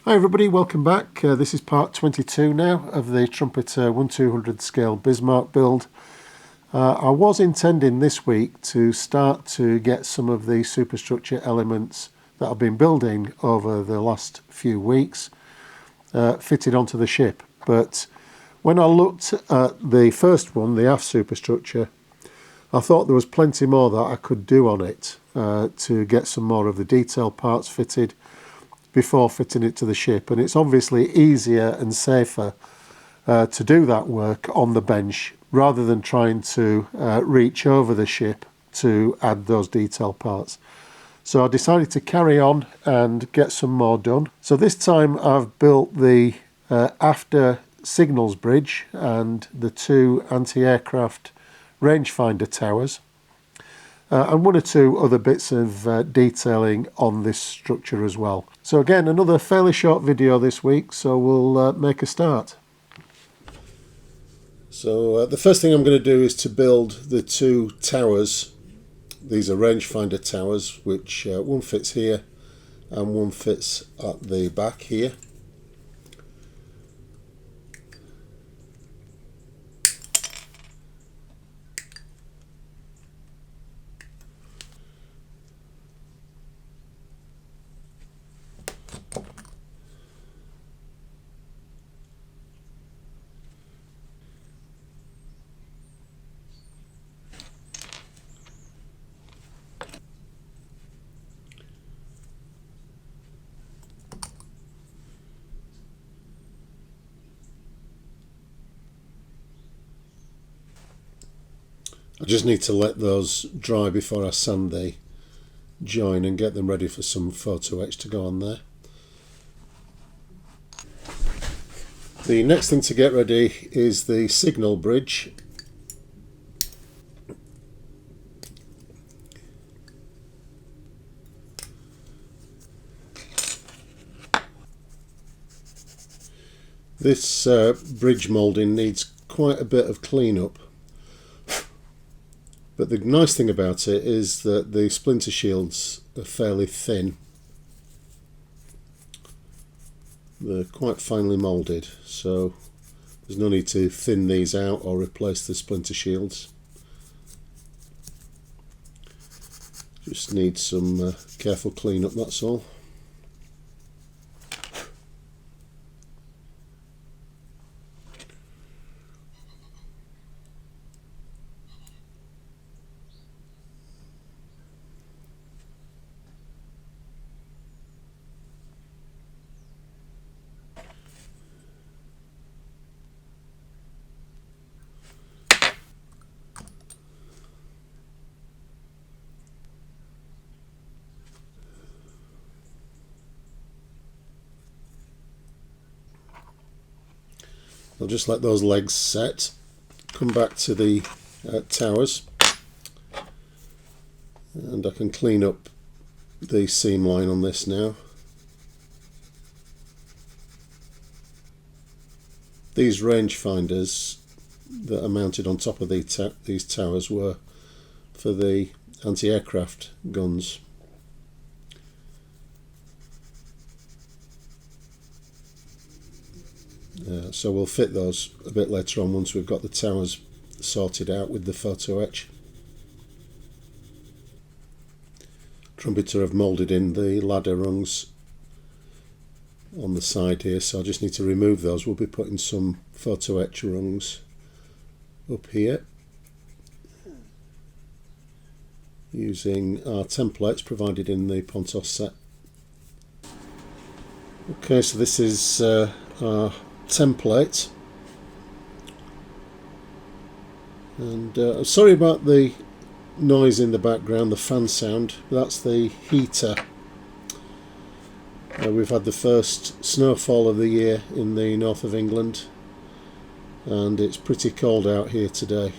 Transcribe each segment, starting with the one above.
Hi everybody, welcome back. This is part 22 now of the Trumpeter 1/200 scale Bismarck build. I was intending this week to start to get some of the superstructure elements that I've been building over the last few weeks fitted onto the ship, but when I looked at the first one, the aft superstructure, I thought there was plenty more that I could do on it to get some more of the detail parts fitted before fitting it to the ship, and it's obviously easier and safer to do that work on the bench rather than trying to reach over the ship to add those detail parts. So I decided to carry on and get some more done. So this time I've built the after signals bridge and the two anti-aircraft rangefinder towers. And one or two other bits of detailing on this structure as well. So again, another fairly short video this week, so we'll make a start. So the first thing I'm going to do is to build the two towers. These are rangefinder towers, which one fits here and one fits at the back here. I just need to let those dry before I sand the join and get them ready for some photo etch to go on there. The next thing to get ready is the signal bridge. This bridge moulding needs quite a bit of cleanup. But the nice thing about it is that the splinter shields are fairly thin. They're quite finely moulded, so there's no need to thin these out or replace the splinter shields. Just need some careful cleanup, that's all. I'll just let those legs set, come back to the towers, and I can clean up the seam line on this now. These rangefinders that are mounted on top of these towers were for the anti-aircraft guns. So we'll fit those a bit later on once we've got the towers sorted out with the photo etch. Trumpeter have moulded in the ladder rungs on the side here, so I just need to remove those. We'll be putting some photo etch rungs up here using our templates provided in the Pontos set. Okay, so this is our template, and sorry about the noise in the background, the fan sound. That's the heater. We've had the first snowfall of the year in the north of England, and it's pretty cold out here today,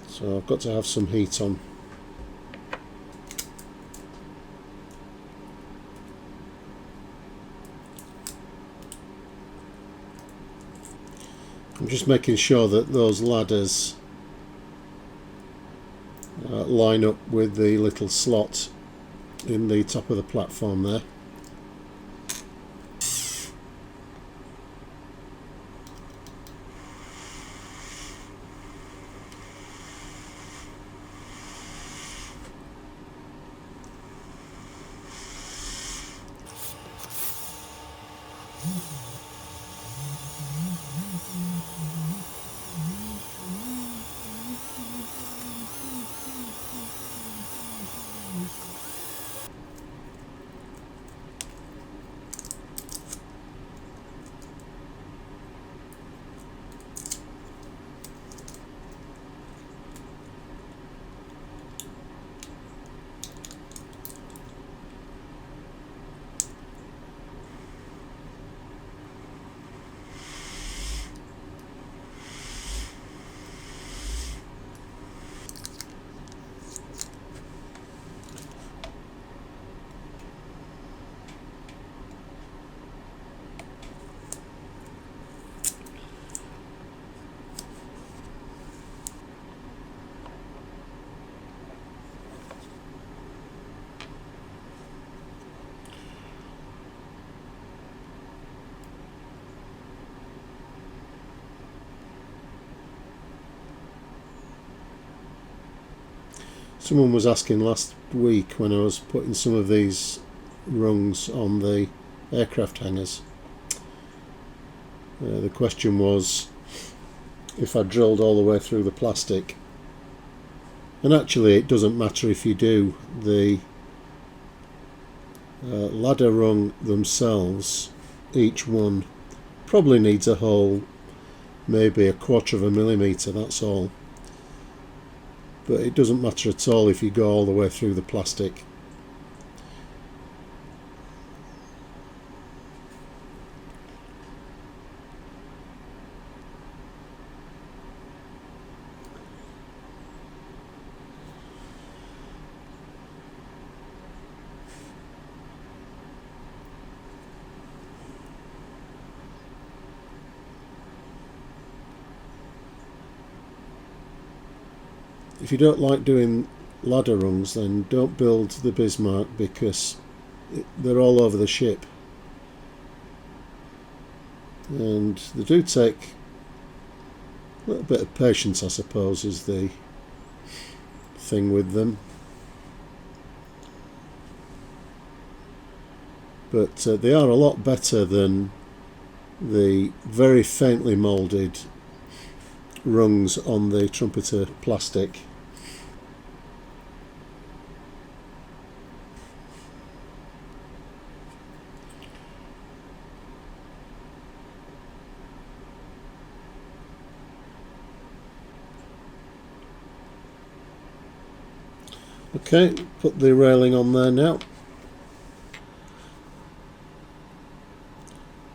so I've got to have some heat on. I'm just making sure that those ladders line up with the little slot in the top of the platform there. Someone was asking last week when I was putting some of these rungs on the aircraft hangars. The question was if I drilled all the way through the plastic, and actually it doesn't matter if you do. The ladder rung themselves, each one probably needs a hole, maybe 1/4 of a millimetre, that's all. But it doesn't matter at all if you go all the way through the plastic. If you don't like doing ladder rungs, then don't build the Bismarck, because they're all over the ship, and they do take a little bit of patience, I suppose, is the thing with them. But they are a lot better than the very faintly moulded rungs on the Trumpeter plastic. Okay, put the railing on there now.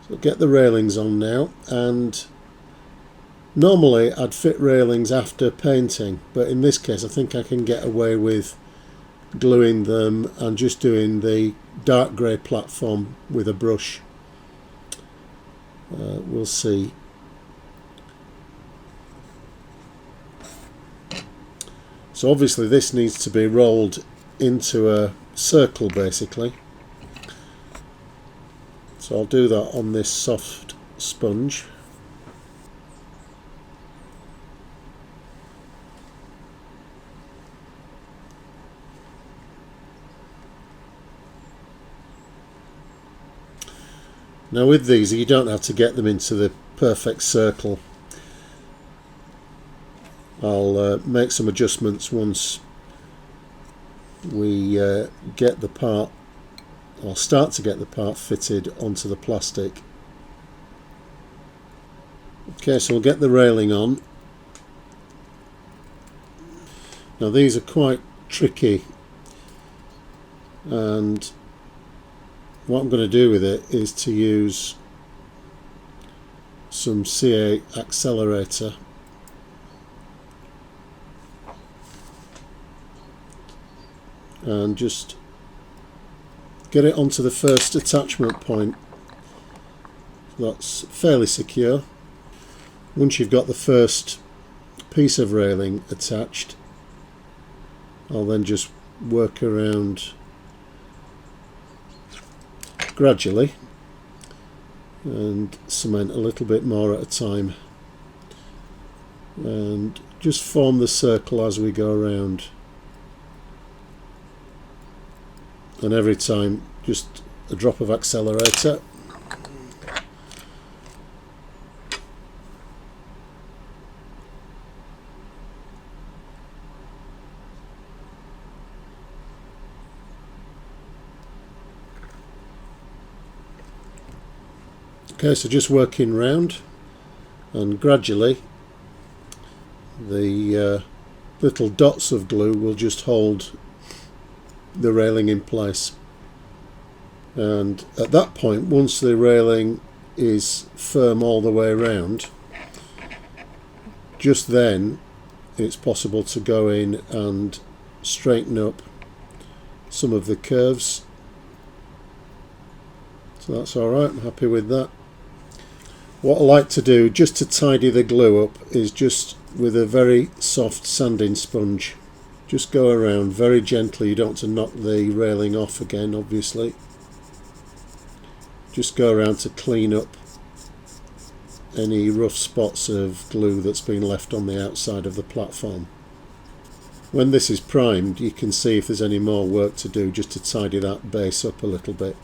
So get the railings on now, and normally I'd fit railings after painting, but in this case I think I can get away with gluing them and just doing the dark grey platform with a brush. We'll see. So obviously this needs to be rolled into a circle basically. So I'll do that on this soft sponge. Now with these you don't have to get them into the perfect circle. I'll make some adjustments once we get the part, or start to get the part fitted onto the plastic. Okay, so we'll get the railing on. Now these are quite tricky, and what I'm going to do with it is to use some CA accelerator and just get it onto the first attachment point. That's fairly secure. Once you've got the first piece of railing attached, I'll then just work around gradually and cement a little bit more at a time, and just form the circle as we go around, and every time just a drop of accelerator. Okay, so just working round, and gradually the little dots of glue will just hold the railing in place. And at that point, once the railing is firm all the way around, just then it's possible to go in and straighten up some of the curves. So that's alright, I'm happy with that. What I like to do, just to tidy the glue up, is just with a very soft sanding sponge, just go around very gently. You don't want to knock the railing off again, obviously. Just go around to clean up any rough spots of glue that's been left on the outside of the platform. When this is primed, you can see if there's any more work to do just to tidy that base up a little bit.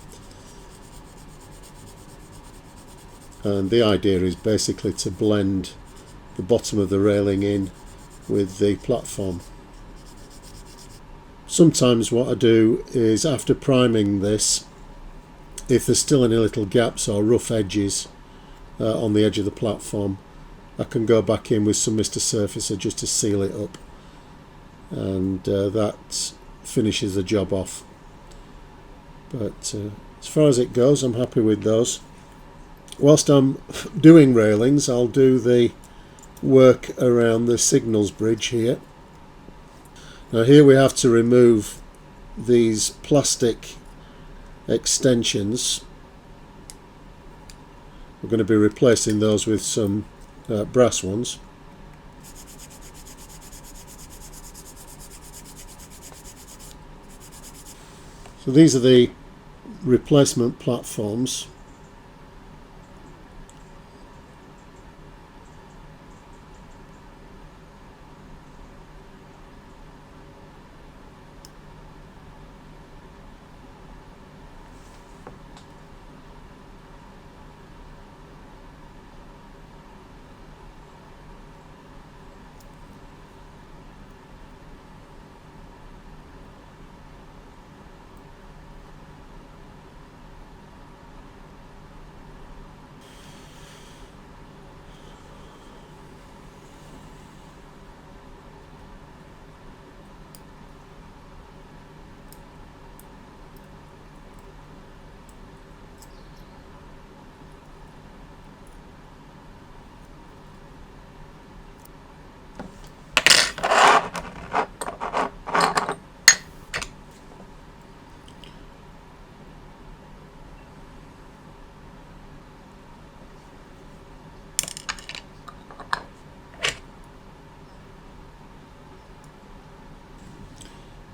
And the idea is basically to blend the bottom of the railing in with the platform. Sometimes what I do is, after priming this, if there's still any little gaps or rough edges on the edge of the platform, I can go back in with some Mr. Surfacer just to seal it up, and that finishes the job off. But as far as it goes, I'm happy with those. Whilst I'm doing railings, I'll do the work around the signals bridge here. Now here we have to remove these plastic extensions. We're going to be replacing those with some brass ones. So these are the replacement platforms.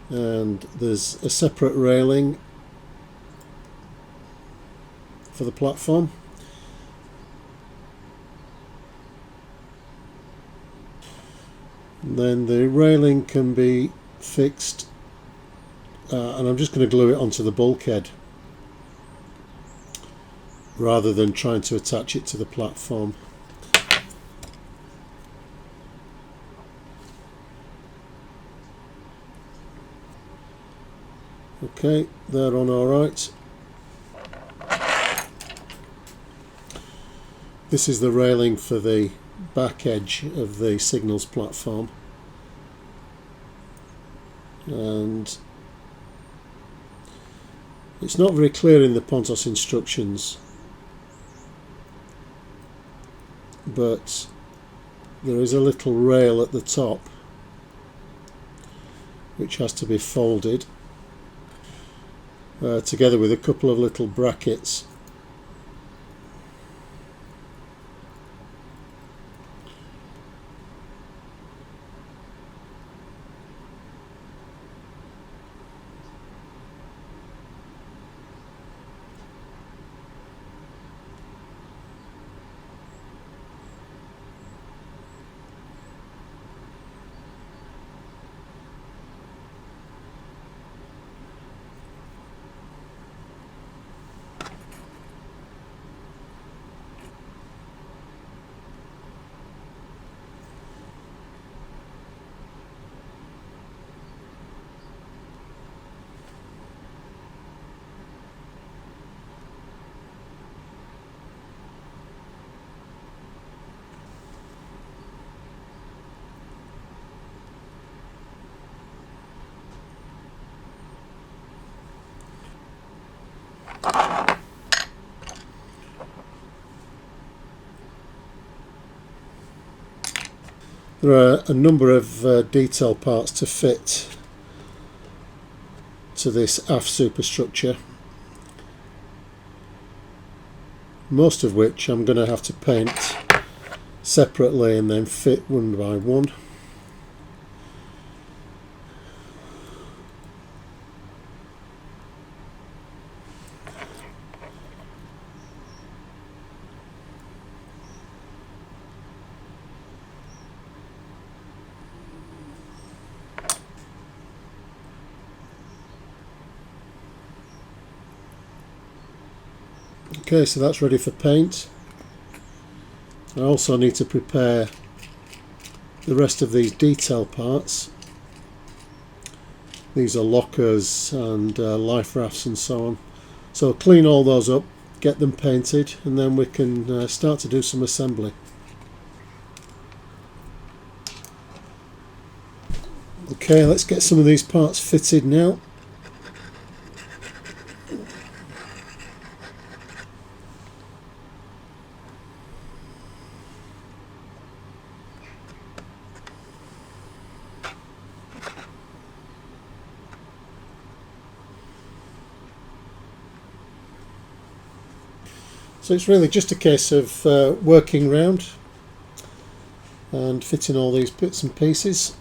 And there's a separate railing for the platform. And then the railing can be fixed, and I'm just going to glue it onto the bulkhead rather than trying to attach it to the platform. Okay, they're on alright. This is the railing for the back edge of the signals platform, and it's not very clear in the Pontos instructions, but there is a little rail at the top which has to be folded together with a couple of little brackets. There are a number of detail parts to fit to this aft superstructure, most of which I'm going to have to paint separately and then fit one by one. Okay, so that's ready for paint. I also need to prepare the rest of these detail parts. These are lockers and life rafts and so on. So clean all those up, get them painted, and then we can start to do some assembly. Okay, let's get some of these parts fitted now. So it's really just a case of working round and fitting all these bits and pieces.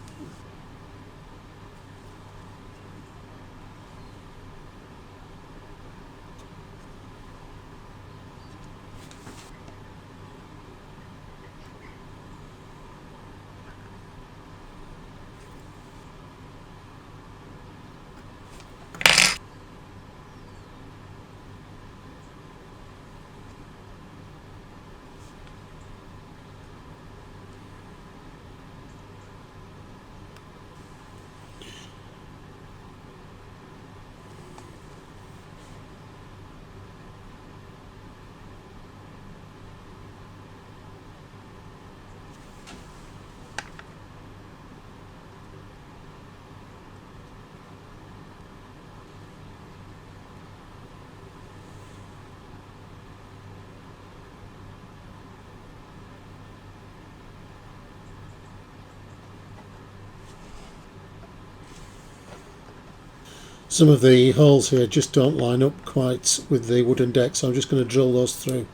Some of the holes here just don't line up quite with the wooden deck, so I'm just going to drill those through.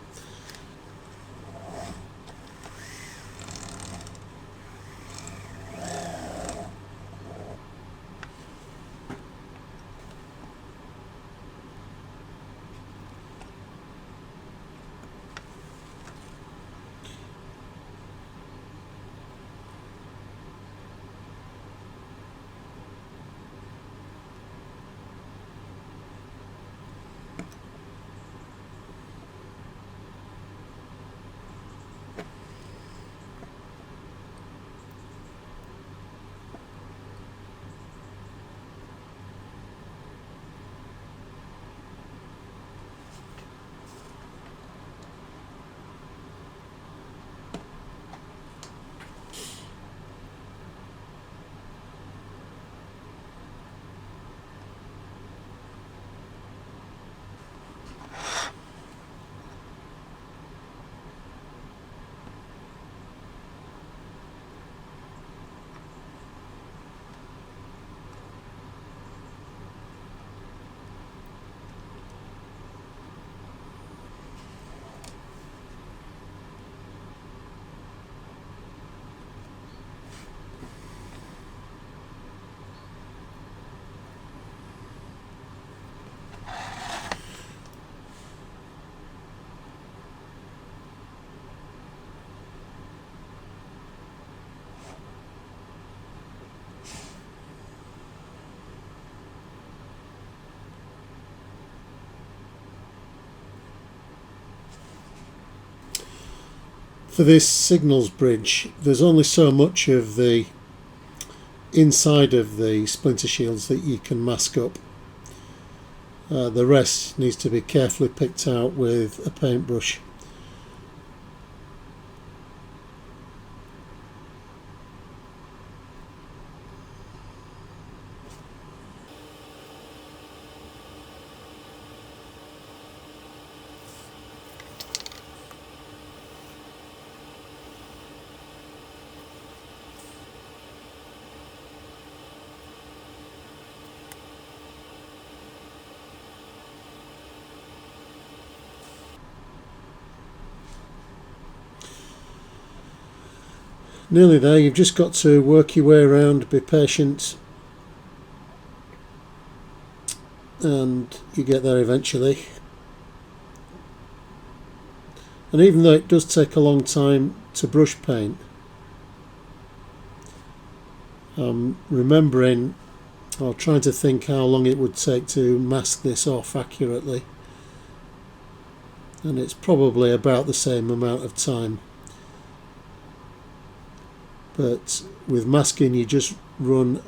For this signals bridge, there's only so much of the inside of the splinter shields that you can mask up. The rest needs to be carefully picked out with a paintbrush. Nearly there. You've just got to work your way around, be patient, and you get there eventually. And even though it does take a long time to brush paint, I'm remembering, or trying to think how long it would take to mask this off accurately, and it's probably about the same amount of time. But with masking you just run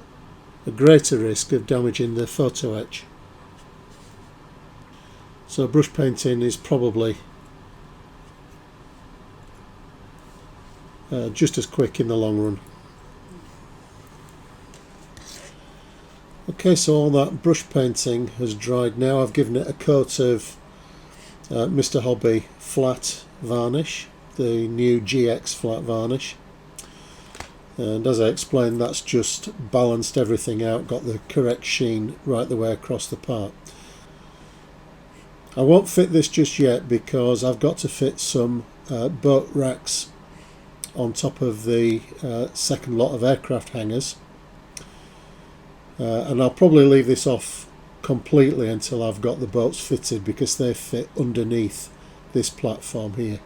a greater risk of damaging the photo etch. So brush painting is probably just as quick in the long run. Okay, so all that brush painting has dried now. I've given it a coat of Mr. Hobby flat varnish, the new GX flat varnish. And as I explained, that's just balanced everything out, got the correct sheen right the way across the part. I won't fit this just yet because I've got to fit some boat racks on top of the second lot of aircraft hangars. And I'll probably leave this off completely until I've got the boats fitted, because they fit underneath this platform here.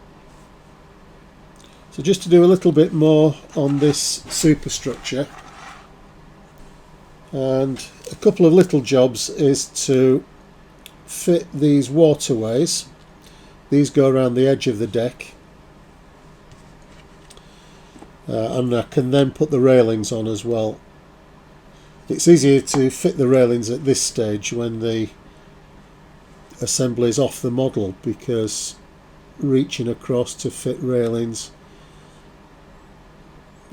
So just to do a little bit more on this superstructure, and a couple of little jobs is to fit these waterways. These go around the edge of the deck, and I can then put the railings on as well. It's easier to fit the railings at this stage when the assembly is off the model, because reaching across to fit railings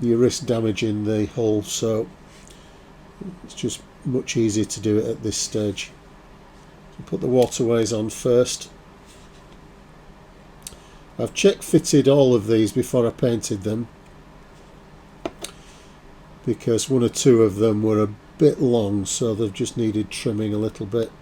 you risk damaging the hull, so it's just much easier to do it at this stage. So put the waterways on first. I've check fitted all of these before I painted them, because one or two of them were a bit long, so they've just needed trimming a little bit.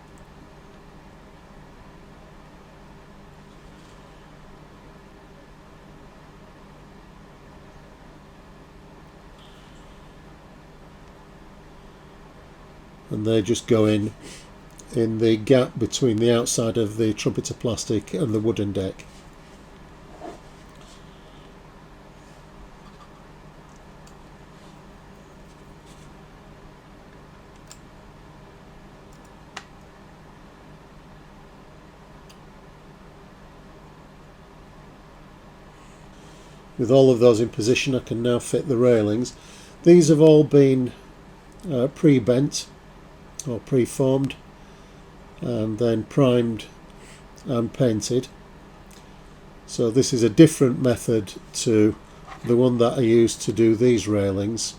And they just go in the gap between the outside of the Trumpeter plastic and the wooden deck. With all of those in position, I can now fit the railings. These have all been pre-bent or pre-formed and then primed and painted. So this is a different method to the one that I used to do these railings,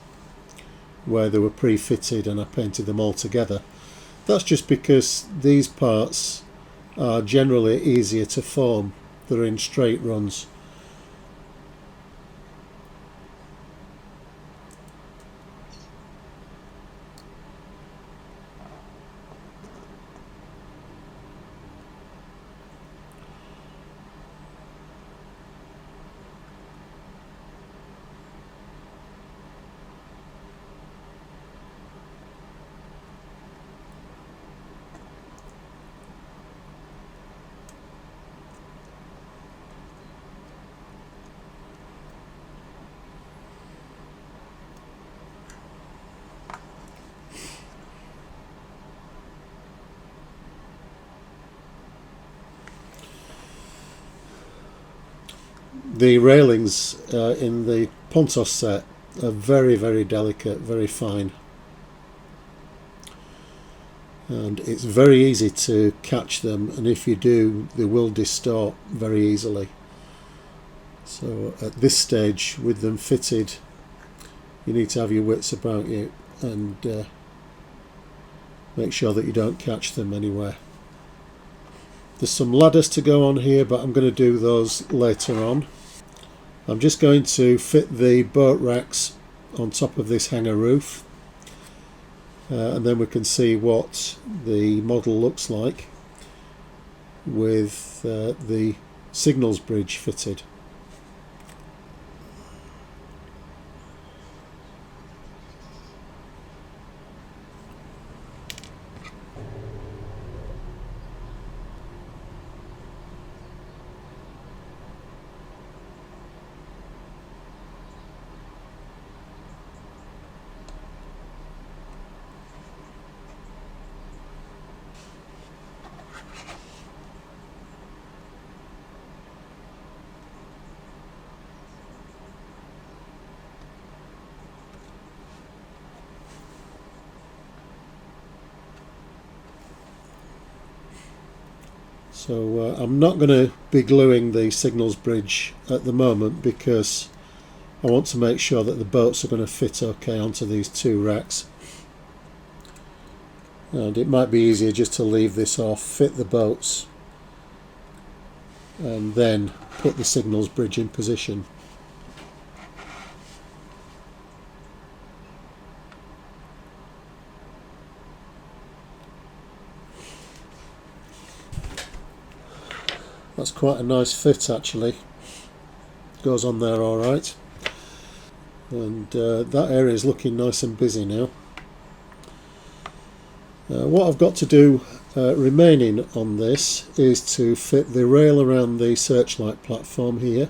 where they were pre-fitted and I painted them all together. That's just because these parts are generally easier to form. They're in straight runs. The railings in the Pontos set are very, very delicate, very fine, and it's very easy to catch them, and if you do, they will distort very easily. So at this stage, with them fitted, you need to have your wits about you and make sure that you don't catch them anywhere. There's some ladders to go on here, but I'm going to do those later on. I'm just going to fit the boat racks on top of this hangar roof, and then we can see what the model looks like with the signals bridge fitted. So I'm not going to be gluing the signals bridge at the moment because I want to make sure that the bolts are going to fit okay onto these two racks. And it might be easier just to leave this off, fit the bolts, and then put the signals bridge in position. That's quite a nice fit actually. Goes on there alright. And that area is looking nice and busy now. What I've got to do remaining on this is to fit the rail around the searchlight platform here.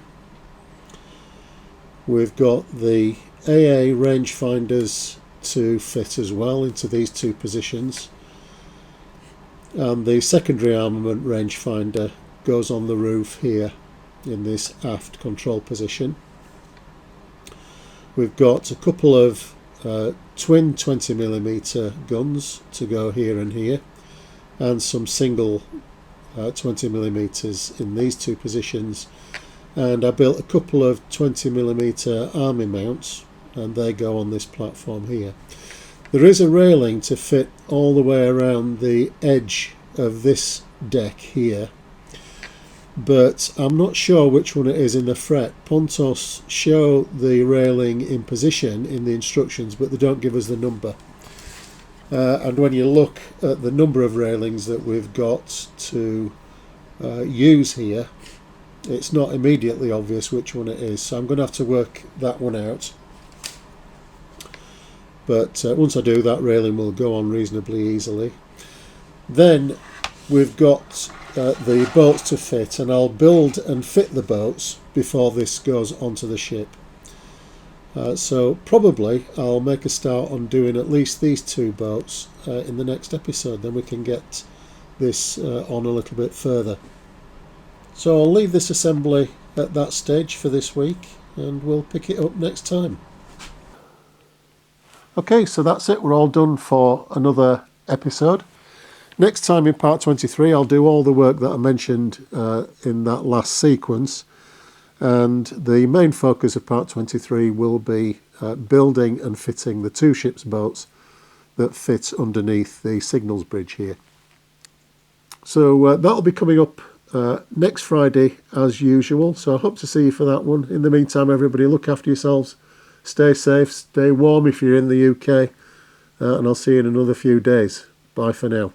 We've got the AA rangefinders to fit as well into these two positions, and the secondary armament rangefinder goes on the roof here in this aft control position. We've got a couple of twin 20mm guns to go here and here, and some single 20mm in these two positions, and I built a couple of 20mm army mounts, and they go on this platform here. There is a railing to fit all the way around the edge of this deck here, but I'm not sure which one it is in the fret. Pontos show the railing in position in the instructions, but they don't give us the number. And when you look at the number of railings that we've got to use here, it's not immediately obvious which one it is, so I'm going to have to work that one out. But once I do, that railing will go on reasonably easily. Then we've got the boats to fit, and I'll build and fit the boats before this goes onto the ship. So probably I'll make a start on doing at least these two boats in the next episode, then we can get this on a little bit further. So I'll leave this assembly at that stage for this week, and we'll pick it up next time. Okay, so that's it, we're all done for another episode. Next time in part 23 I'll do all the work that I mentioned in that last sequence, and the main focus of part 23 will be building and fitting the two ship's boats that fit underneath the signals bridge here. So that'll be coming up next Friday as usual, so I hope to see you for that one. In the meantime, everybody, look after yourselves, stay safe, stay warm if you're in the UK, and I'll see you in another few days. Bye for now.